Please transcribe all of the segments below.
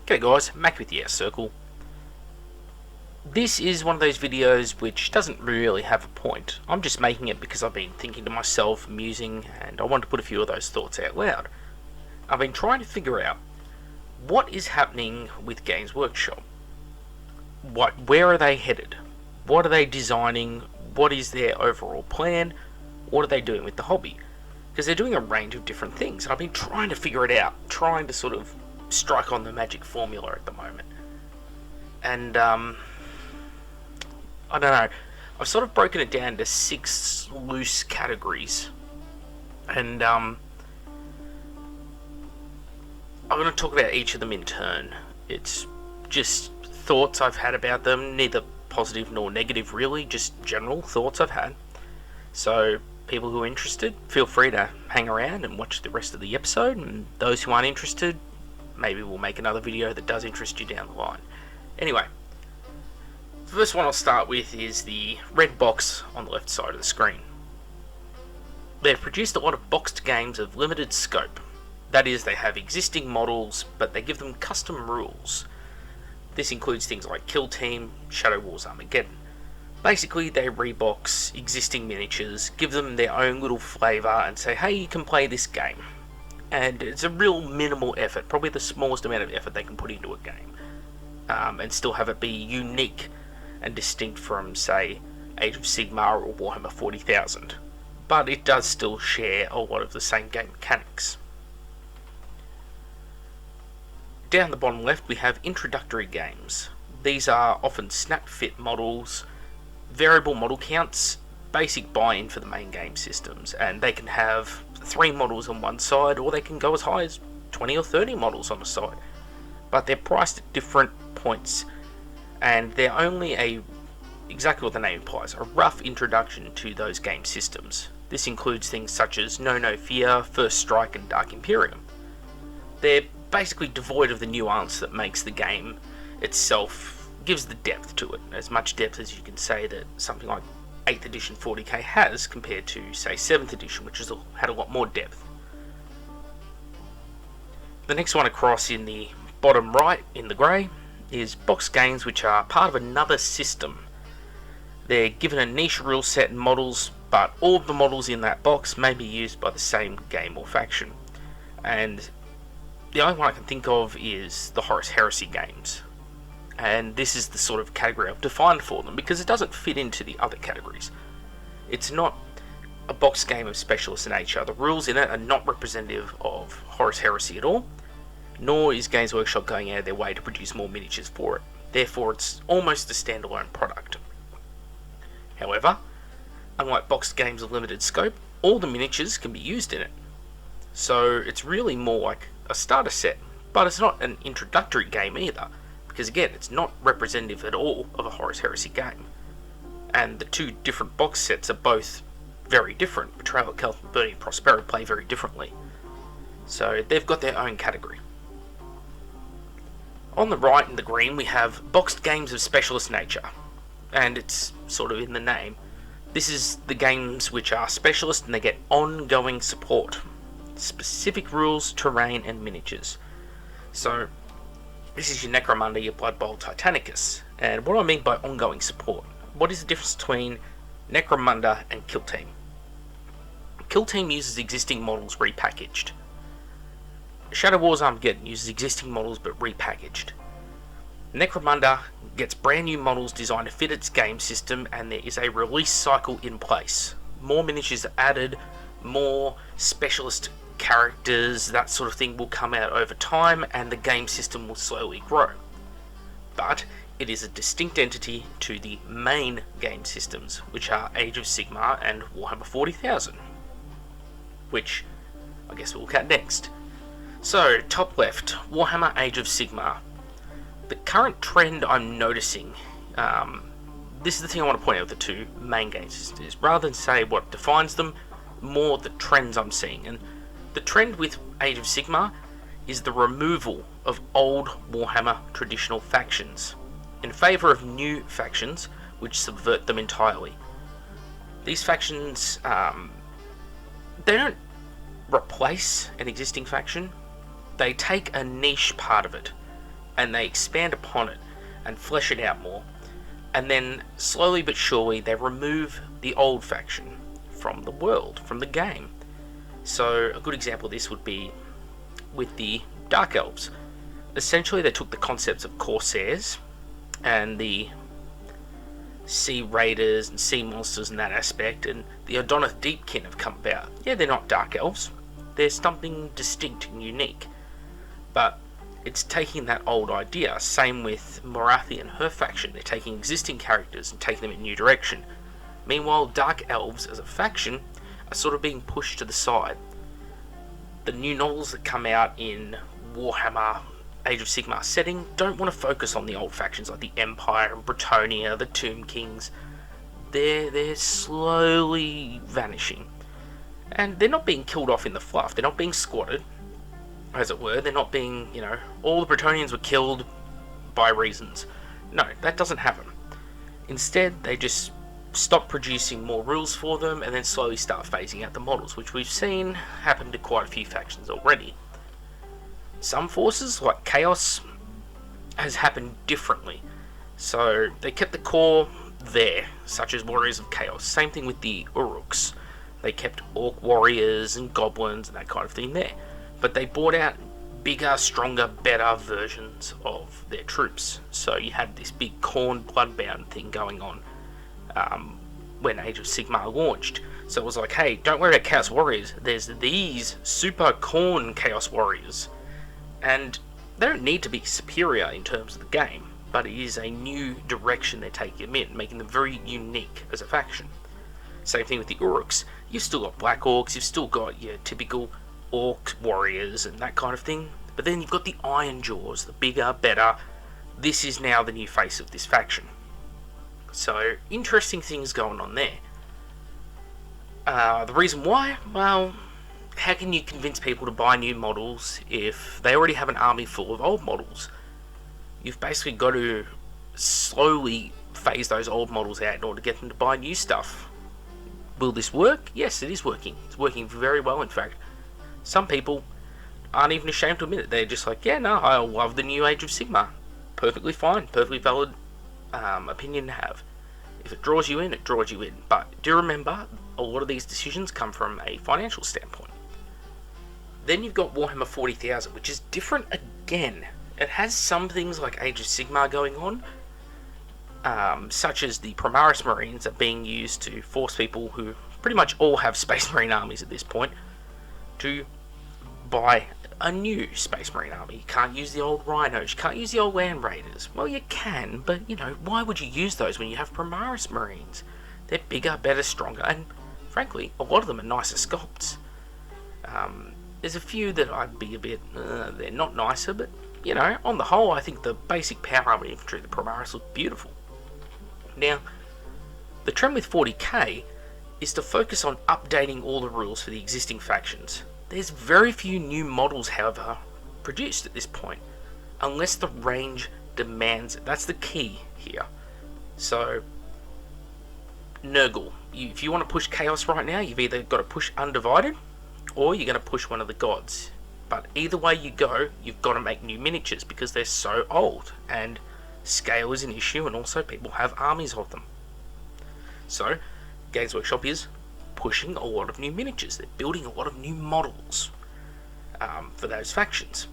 G'day guys, Mac with the S Circle. This is one of those videos which doesn't really have a point. I'm just making it because I've been thinking to myself, musing, and I want to put a few of those thoughts out loud. I've been trying to figure out what is happening with Games Workshop. Where are they headed? What are they designing? What is their overall plan? What are they doing with the hobby? Because they're doing a range of different things, and I've been trying to figure it out, trying to sort of strike on the magic formula at the moment. And I don't know, I've sort of broken it down to 6 loose categories, and I'm going to talk about each of them in turn. It's just thoughts I've had about them, neither positive nor negative really, just general thoughts I've had. So people who are interested, feel free to hang around and watch the rest of the episode, and those who aren't interested, maybe we'll make another video that does interest you down the line. Anyway, the first one I'll start with is the red box on the left side of the screen. They've produced a lot of boxed games of limited scope. That is, they have existing models, but they give them custom rules. This includes things like Kill Team, Shadow Wars Armageddon. Basically, they rebox existing miniatures, give them their own little flavour, and say, hey, you can play this game. And it's a real minimal effort, probably the smallest amount of effort they can put into a game, and still have it be unique and distinct from, say, Age of Sigmar or Warhammer 40,000. But it does still share a lot of the same game mechanics. Down the bottom left we have introductory games. These are often snap-fit models, variable model counts, basic buy-in for the main game systems, and they can have 3 models on one side, or they can go as high as 20 or 30 models on the side. But they're priced at different points, and they're only exactly what the name implies, a rough introduction to those game systems. This includes things such as No No Fear, First Strike, and Dark Imperium. They're basically devoid of the nuance that makes the game itself, gives the depth to it, as much depth as you can say that something like 8th edition 40k has compared to, say, 7th edition, which has had a lot more depth. The next one across in the bottom right, in the grey, is box games which are part of another system. They're given a niche rule set and models, but all of the models in that box may be used by the same game or faction. And the only one I can think of is the Horus Heresy games. And this is the sort of category I've defined for them, because it doesn't fit into the other categories. It's not a box game of specialist nature. The rules in it are not representative of Horus Heresy at all, nor is Games Workshop going out of their way to produce more miniatures for it. Therefore, it's almost a standalone product. However, unlike boxed games of limited scope, all the miniatures can be used in it. So it's really more like a starter set, but it's not an introductory game either, because again, it's not representative at all of a Horus Heresy game. And the 2 different box sets are both very different. Betrayal at Kelth and Burning Prosperity play very differently. So they've got their own category. On the right in the green we have boxed games of specialist nature. And it's sort of in the name. This is the games which are specialist and they get ongoing support. Specific rules, terrain, and miniatures. So this is your Necromunda, your Blood Bowl Titanicus. And what do I mean by ongoing support? What is the difference between Necromunda and Kill Team? Kill Team uses existing models repackaged. Shadow Wars Armageddon uses existing models but repackaged. Necromunda gets brand new models designed to fit its game system, and there is a release cycle in place. More miniatures are added, more specialist characters, that sort of thing will come out over time, and the game system will slowly grow. But it is a distinct entity to the main game systems, which are Age of Sigmar and Warhammer 40,000, which I guess we'll look at next. So, top left, Warhammer Age of Sigmar. The current trend I'm noticing, this is the thing I want to point out with the 2 main game systems, rather than say what defines them, more the trends I'm seeing. And the trend with Age of Sigmar is the removal of old Warhammer traditional factions in favour of new factions which subvert them entirely. These factions, they don't replace an existing faction, they take a niche part of it and they expand upon it and flesh it out more. And then slowly but surely they remove the old faction from the world, from the game. So a good example of this would be with the Dark Elves. Essentially they took the concepts of Corsairs and the Sea Raiders and Sea Monsters in that aspect, and the Odonath Deepkin have come about. Yeah, they're not Dark Elves, they're something distinct and unique, but it's taking that old idea. Same with Morathi and her faction. They're taking existing characters and taking them in a new direction. Meanwhile, Dark Elves as a faction are sort of being pushed to the side. The new novels that come out in Warhammer Age of Sigmar setting don't want to focus on the old factions like the Empire and Bretonnia, the Tomb Kings. They're slowly vanishing. And they're not being killed off in the fluff. They're not being squatted, as it were. They're not being, all the Bretonians were killed by reasons. No, that doesn't happen. Instead, they just stop producing more rules for them and then slowly start phasing out the models, which we've seen happen to quite a few factions already. Some forces, like Chaos, has happened differently. So they kept the core there, such as Warriors of Chaos. Same thing with the Uruks. They kept Orc Warriors and Goblins and that kind of thing there. But they brought out bigger, stronger, better versions of their troops. So you had this big Khorne Bloodbound thing going on when Age of Sigmar launched. So it was like, hey, don't worry about Chaos Warriors. There's these super Khorne Chaos Warriors. And they don't need to be superior in terms of the game, but it is a new direction they're taking them in, making them very unique as a faction. Same thing with the Uruks. You've still got Black Orcs, you've still got your typical Orc Warriors and that kind of thing, but then you've got the Iron Jaws, the bigger, better. This is now the new face of this faction. So, interesting things going on there. The reason why? Well, how can you convince people to buy new models if they already have an army full of old models? You've basically got to slowly phase those old models out in order to get them to buy new stuff. Will this work? Yes, it is working. It's working very well, in fact. Some people aren't even ashamed to admit it. They're just like, yeah, no, I love the new Age of Sigmar. Perfectly fine, perfectly valid opinion to have. If it draws you in, it draws you in. But do remember, a lot of these decisions come from a financial standpoint. Then you've got Warhammer 40,000, which is different again. It has some things like Age of Sigmar going on, such as the Primaris Marines are being used to force people who pretty much all have Space Marine armies at this point to buy a new Space Marine army. You can't use the old Rhinos, you can't use the old Land Raiders. Well, you can, but why would you use those when you have Primaris Marines? They're bigger, better, stronger, and frankly, a lot of them are nicer sculpts. There's a few that I'd be a bit, they're not nicer, but on the whole, I think the basic power armor infantry, the Primaris, look beautiful. Now, the trend with 40k is to focus on updating all the rules for the existing factions. There's very few new models, however, produced at this point, unless the range demands it. That's the key here. So, Nurgle, if you want to push Chaos right now, you've either got to push Undivided, or you're going to push one of the gods. But either way you go, you've got to make new miniatures because they're so old, and scale is an issue, and also people have armies of them. So, Games Workshop is pushing a lot of new miniatures. They're building a lot of new models for those factions.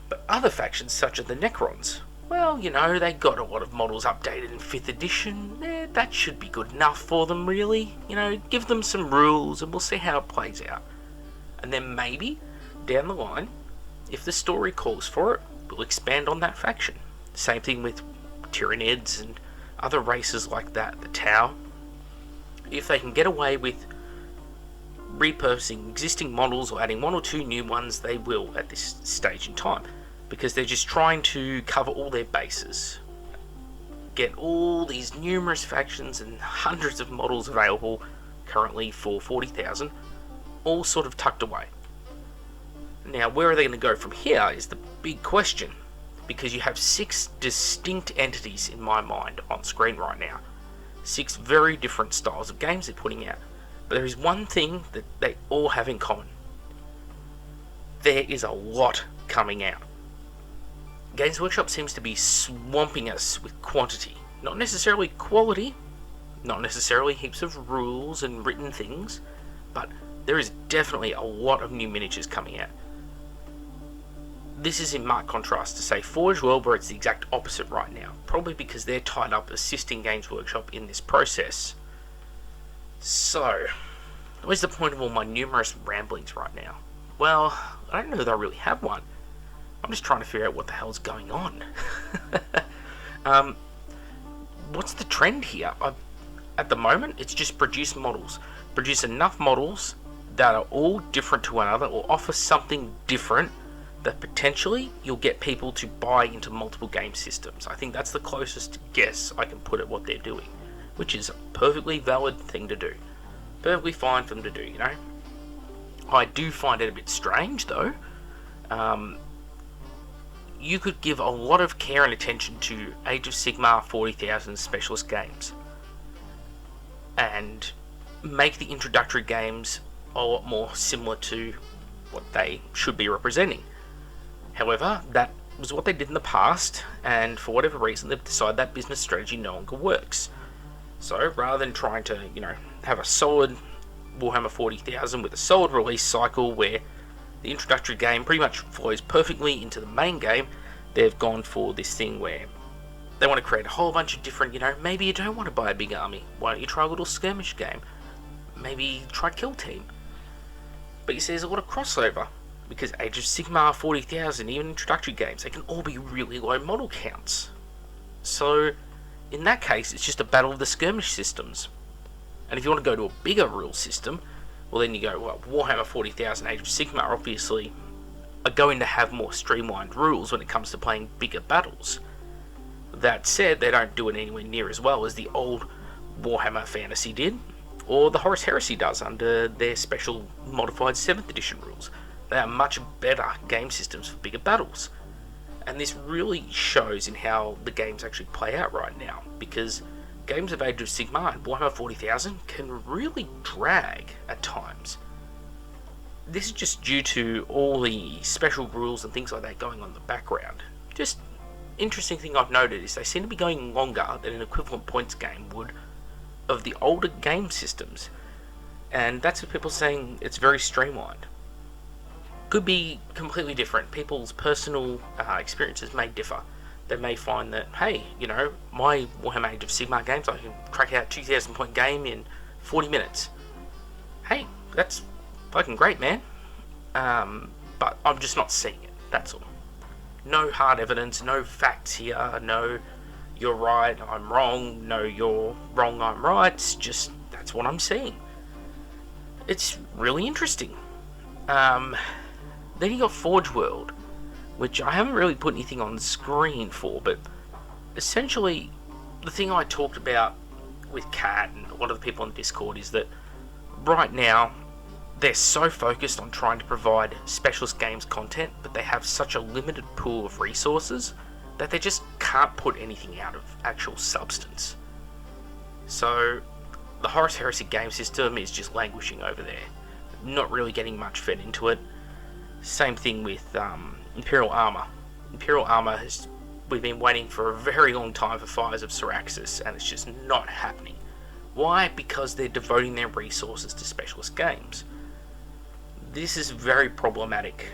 But other factions, such as the Necrons, well, they got a lot of models updated in 5th edition. That should be good enough for them, really. Give them some rules and we'll see how it plays out. And then maybe, down the line, if the story calls for it, we'll expand on that faction. Same thing with Tyranids and other races like that, the Tau. If they can get away with repurposing existing models or adding one or two new ones, they will at this stage in time, because they're just trying to cover all their bases, get all these numerous factions and hundreds of models available currently for 40,000, all sort of tucked away. Now, where are they going to go from here is the big question, because you have 6 distinct entities in my mind on screen right now. 6 very different styles of games they're putting out. But there is one thing that they all have in common. There is a lot coming out. Games Workshop seems to be swamping us with quantity. Not necessarily quality, not necessarily heaps of rules and written things, but there is definitely a lot of new miniatures coming out. This is in marked contrast to, say, Forge World, where it's the exact opposite right now, probably because they're tied up assisting Games Workshop in this process. So, where's the point of all my numerous ramblings right now? Well, I don't know that I really have one. I'm just trying to figure out what the hell's going on. What's the trend here? At the moment, it's just produce models. Produce enough models that are all different to one another or offer something different that potentially you'll get people to buy into multiple game systems. I think that's the closest guess I can put at what they're doing, which is a perfectly valid thing to do. Perfectly fine for them to do, you know. I do find it a bit strange, though. You could give a lot of care and attention to Age of Sigmar 40,000 specialist games and make the introductory games a lot more similar to what they should be representing. However, that was what they did in the past, and for whatever reason they've decided that business strategy no longer works. So rather than trying to, have a solid Warhammer 40,000 with a solid release cycle where the introductory game pretty much flows perfectly into the main game, they've gone for this thing where they want to create a whole bunch of different, maybe you don't want to buy a big army. Why don't you try a little skirmish game? Maybe try Kill Team. But you see, there's a lot of crossover, because Age of Sigmar 40,000, even introductory games, they can all be really low model counts. So, in that case, it's just a battle of the skirmish systems. And if you want to go to a bigger rule system, well then you go, Warhammer 40,000 Age of Sigmar obviously are going to have more streamlined rules when it comes to playing bigger battles. That said, they don't do it anywhere near as well as the old Warhammer Fantasy did, or the Horus Heresy does under their special modified 7th edition rules. They are much better game systems for bigger battles. And this really shows in how the games actually play out right now, because games of Age of Sigmar and Warhammer 40,000 can really drag at times. This is just due to all the special rules and things like that going on in the background. Just interesting thing I've noted is they seem to be going longer than an equivalent points game would of the older game systems, and that's what people are saying. It's very streamlined. Could be completely different. People's personal experiences may differ. They may find that, hey, my Warhammer Age of Sigmar games, I can crack out a 2,000 point game in 40 minutes. Hey, that's fucking great, man. But I'm just not seeing it, that's all. No hard evidence, no facts here, no you're right, I'm wrong, no you're wrong, I'm right. It's just, that's what I'm seeing. It's really interesting. Then you got Forge World, which I haven't really put anything on the screen for, but essentially the thing I talked about with Kat and a lot of the people on Discord is that right now they're so focused on trying to provide specialist games content, but they have such a limited pool of resources that they just can't put anything out of actual substance. So the Horus Heresy game system is just languishing over there, not really getting much fed into it. Same thing with Imperial Armor. Imperial Armor we've been waiting for a very long time for Fires of Syraxis, and it's just not happening. Why? Because they're devoting their resources to specialist games. This is very problematic.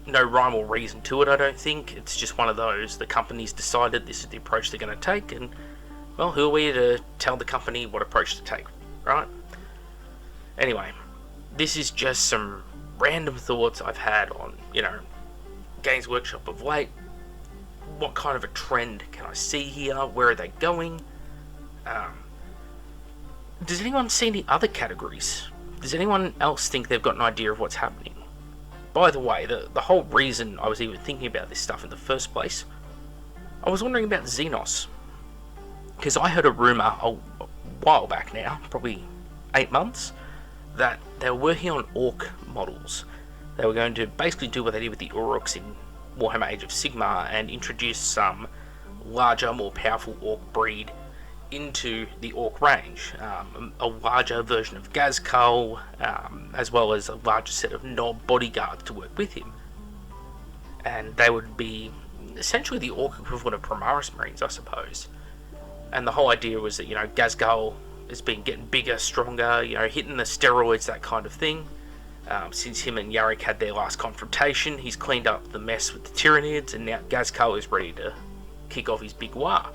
No rhyme or reason to it, I don't think. It's just one of those, the company's decided this is the approach they're going to take, and, well, who are we to tell the company what approach to take, right? Anyway, this is just some random thoughts I've had on, Games Workshop of late. What kind of a trend can I see here? Where are they going? Does anyone see any other categories? Does anyone else think they've got an idea of what's happening? By the way, the whole reason I was even thinking about this stuff in the first place, I was wondering about Xenos. Because I heard a rumour a while back now, probably 8 months, that they were working on orc models. They were going to basically do what they did with the Uruks in Warhammer Age of Sigmar and introduce some larger, more powerful orc breed into the orc range. A larger version of Gazkul, as well as a larger set of Nob bodyguards to work with him. and they would be essentially the Orc equivalent of Primaris Marines, I suppose. And the whole idea was that, Ghazghkull has been getting bigger, stronger, hitting the steroids, that kind of thing. Since him and Yarrick had their last confrontation, he's cleaned up the mess with the Tyranids, and now Ghazghkull is ready to kick off his big war.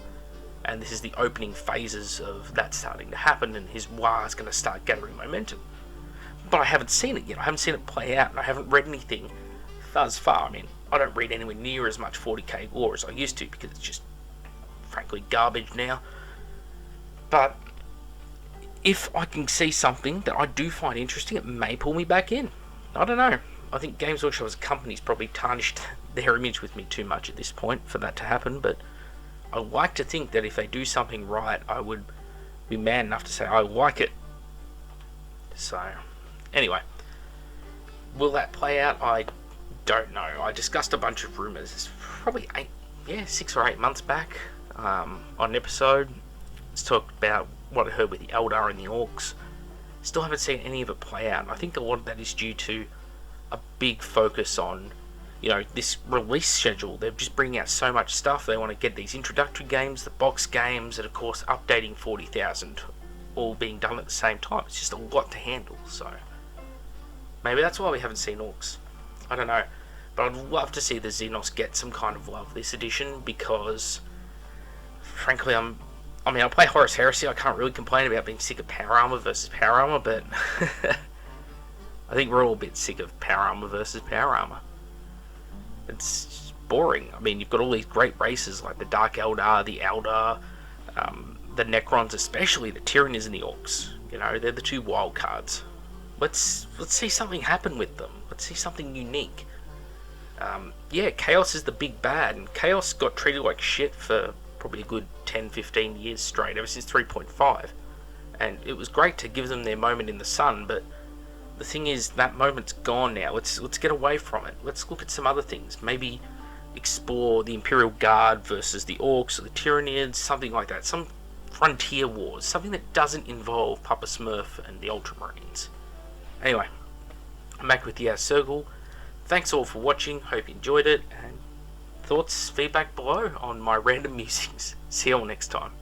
And this is the opening phases of that starting to happen, and his war is going to start gathering momentum. But I haven't seen it yet. I haven't seen it play out, and I haven't read anything thus far. I mean, I don't read anywhere near as much 40k lore as I used to, because it's just, frankly, garbage now. But if I can see something that I do find interesting, it may pull me back in. I don't know. I think Games Workshop as a company's probably tarnished their image with me too much at this point for that to happen, but I like to think that if they do something right, I would be man enough to say I like it. So, anyway, will that play out? I don't know. I discussed a bunch of rumours. It's probably 6 or 8 months back on an episode. Let's talk about what I heard with the Eldar and the Orcs. Still haven't seen any of it play out. And I think a lot of that is due to a big focus on, this release schedule. They're just bringing out so much stuff. They want to get these introductory games, the box games, and of course updating 40,000, all being done at the same time. It's just a lot to handle. So maybe that's why we haven't seen Orcs. I don't know. But I'd love to see the Xenos get some kind of love this edition, because frankly I play Horus Heresy. I can't really complain about being sick of Power Armor versus Power Armor, but I think we're all a bit sick of Power Armor versus Power Armor. It's just boring. I mean, you've got all these great races like the Dark Eldar, the Eldar, the Necrons, especially the Tyranids and the Orcs. They're the two wild cards. Let's see something happen with them. Let's see something unique. Chaos is the big bad, and Chaos got treated like shit for probably a good 10-15 years straight, ever since 3.5, and it was great to give them their moment in the sun, but the thing is, that moment's gone now. Let's get away from it. Let's look at some other things. Maybe explore the Imperial Guard versus the Orcs or the Tyranids, something like that. Some frontier wars, something that doesn't involve Papa Smurf and the Ultramarines. Anyway, I'm back with the Outer Circle. Thanks all for watching. Hope you enjoyed it, and thoughts, feedback below on my random musings. See you all next time.